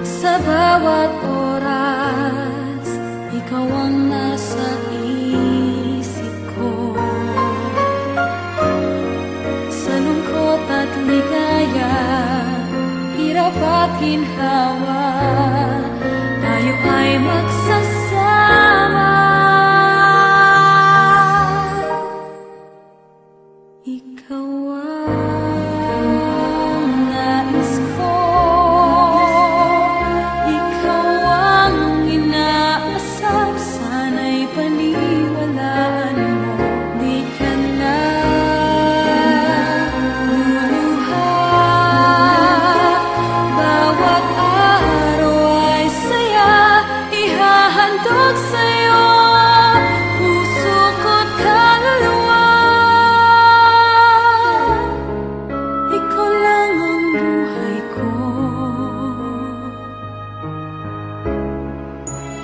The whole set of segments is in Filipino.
Sa bawat oras, ikaw ang nasa isip ko. Sa lungkot at ligaya, hirap at ginhawa, tayo ay magsasama. Ikaw ang nais ko, ikaw ang inaasam, sana'y paniwalaan mo. Di ka na luluha, bawat araw ay saya, ihahandog sa'yo puso ko't kaluluwa. Ikaw lang ang buhay ko,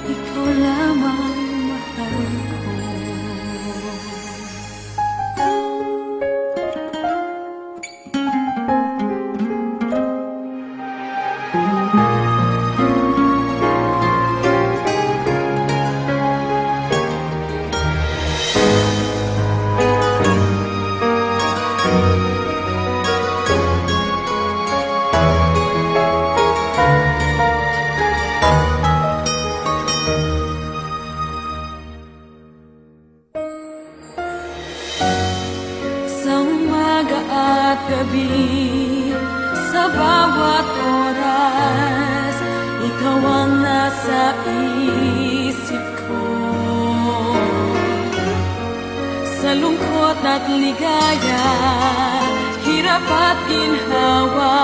ikaw lamang mahal ko. Sa umaga at gabi, sa bawat oras, ikaw ang nasa isip ko. Sa lungkot at ligaya, hirap at ginhawa,